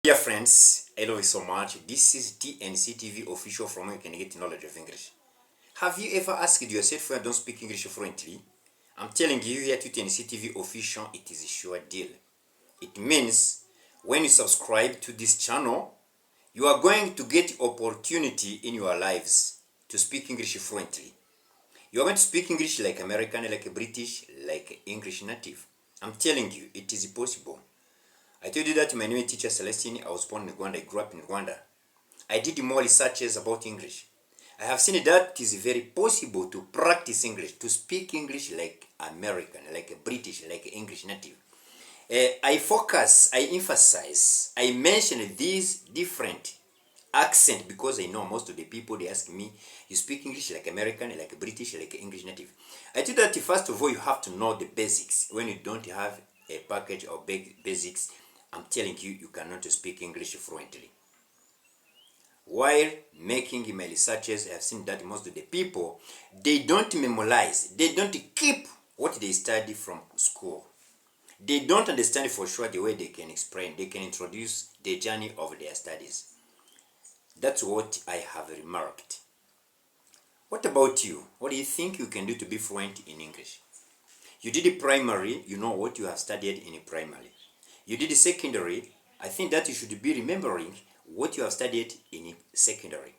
Dear friends, I love you so much. This is TNC TV official from where you can get knowledge of English. Have you ever asked yourself why I don't speak English fluently? I'm telling you here to TNC TV official, it is a sure deal. It means when you subscribe to this channel, you are going to get opportunity in your lives to speak English fluently. You are going to speak English like American, like British, like English native. I'm telling you, it is possible. I told you that my name is teacher Celestine. I was born in Rwanda. I grew up in Rwanda. I did more researches about English. I have seen that it is very possible to practice English, to speak English like American, like British, like English native. I focus, I emphasize, I mention these different accent because I know most of the people, they ask me, you speak English like American, like British, like English native. I think that first of all, you have to know the basics. When you don't have a package of basics, I'm telling you, you cannot speak English fluently. While making my researches, I have seen that most of the people, they don't memorize, they don't keep what they study from school. They don't understand for sure the way they can explain, they can introduce the journey of their studies. That's what I have remarked. What about you? What do you think you can do to be fluent in English? You did primary, you know what you have studied in primary. You did secondary, I think that you should be remembering what you have studied in secondary.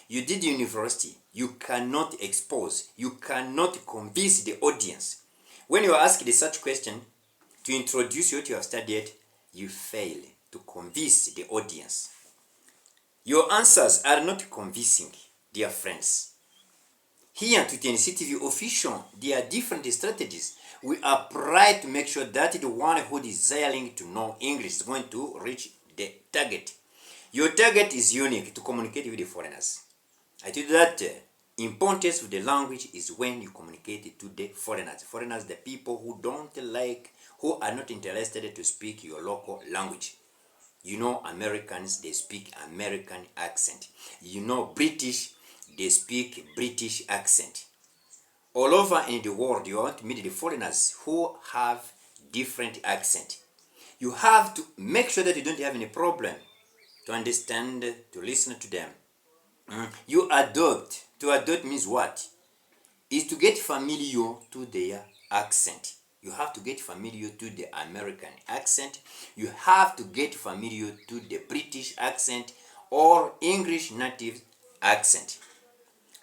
You did university, you cannot expose, you cannot convince the audience. When you are asked such question to introduce what you have studied, you fail to convince the audience. Your answers are not convincing, dear friends. Here to TNC TV official, there are different strategies we apply to make sure that the one who is desiring to know English is going to reach the target. Your target is unique to communicate with the foreigners. I told you that importance of the language is when you communicate to the foreigners. Foreigners, the people who don't like, who are not interested to speak your local language. You know, Americans, they speak American accent. You know, British, they speak British accent. All over in the world, you want to meet the foreigners who have different accent. You have to make sure that you don't have any problem to understand, to listen to them. You adopt. To adopt means what? Is to get familiar to their accent. You have to get familiar to the American accent. You have to get familiar to the British accent or English native accent.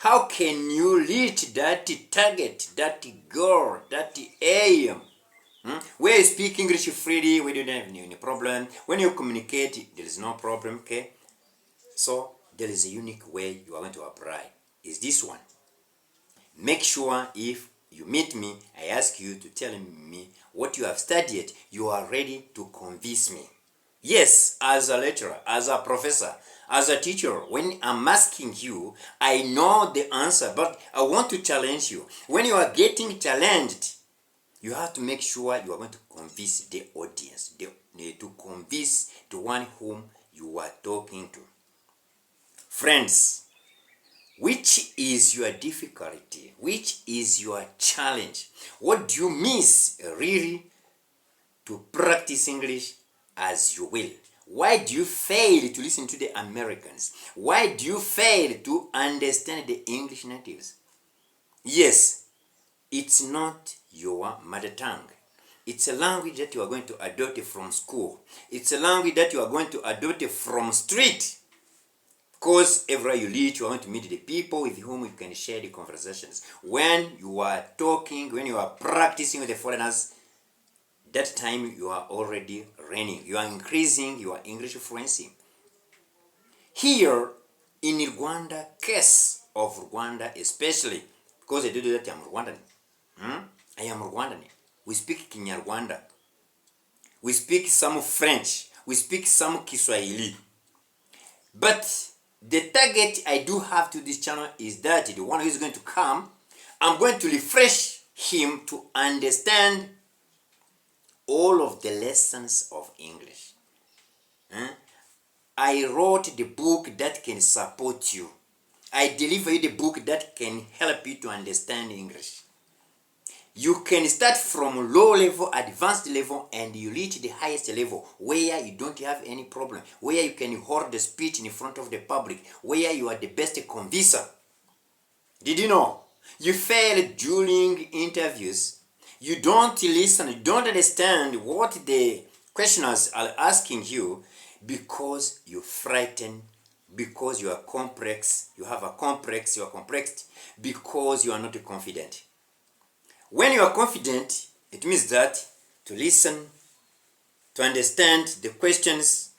How can you reach that target, that goal, that aim? Where you speak English freely, we don't have any problem. When you communicate, there is no problem, okay? So there is a unique way you are going to apply. Is this one. Make sure if you meet me, I ask you to tell me what you have studied, you are ready to convince me. Yes, as a lecturer, as a professor, as a teacher, when I'm asking you, I know the answer, but I want to challenge you. When you are getting challenged, you have to make sure you are going to convince the audience, to convince the one whom you are talking to. Friends, which is your difficulty? Which is your challenge? What do you miss really to practice English as you will? Why do you fail to listen to the Americans? Why do you fail to understand the English natives? Yes, it's not your mother tongue. It's a language that you are going to adopt from school. It's a language that you are going to adopt from street. Because everywhere you reach, you are going to meet the people with whom you can share the conversations. When you are talking, when you are practicing with the foreigners, that time you are already learning. You are increasing your English fluency. Here in Rwanda, case of Rwanda especially, because I do that, I am Rwandan. I am Rwandan. We speak Kinyarwanda. We speak some French. We speak some Kiswahili. But the target I do have to this channel is that the one who is going to come, I'm going to refresh him to understand all of the lessons of English. I wrote the book that can support you. I deliver you the book that can help you to understand English. You can start from low level, advanced level, and you reach the highest level where you don't have any problem, where you can hold the speech in front of the public, where you are the best convincer. Did you know? You fail during interviews. You don't listen, you don't understand what the questioners are asking you because you're frightened, because you are complex, you have a complex, you are complex, because you are not confident. When you are confident, it means that to listen, to understand the questions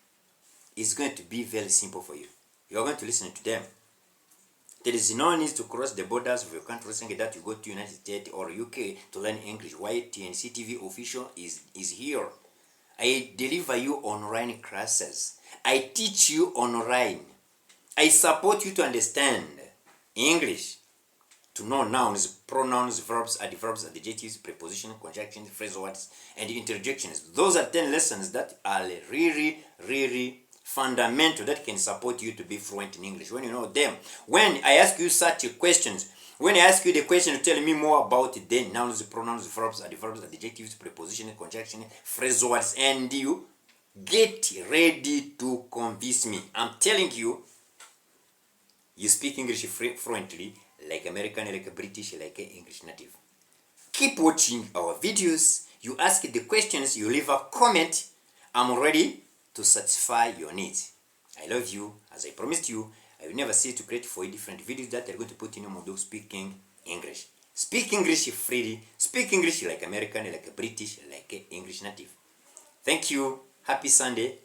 is going to be very simple for you. You are going to listen to them. There is no need to cross the borders of your country saying that you go to United States or UK to learn English. Why TNC TV official is here. I deliver you online classes. I teach you online. I support you to understand English, to know nouns, pronouns, verbs, adverbs, adjectives, prepositions, conjunctions, phrasal words, and interjections. Those are 10 lessons that are really fundamental, that can support you to be fluent in English. When you know them, when I ask you such questions, when I ask you the question to tell me more about the nouns, pronouns, verbs, adverbs, adjectives, prepositions, conjunctions, phrasal words, and you get ready to convince me. I'm telling you, you speak English fluently, like American, like British, like English native. Keep watching our videos. You ask the questions, you leave a comment. I'm ready to satisfy your needs. I love you. As I promised you, I will never cease to create for you different videos that are going to put in your mode of speaking English. Speak English freely. Speak English like American, like British, like English native. Thank you. Happy Sunday.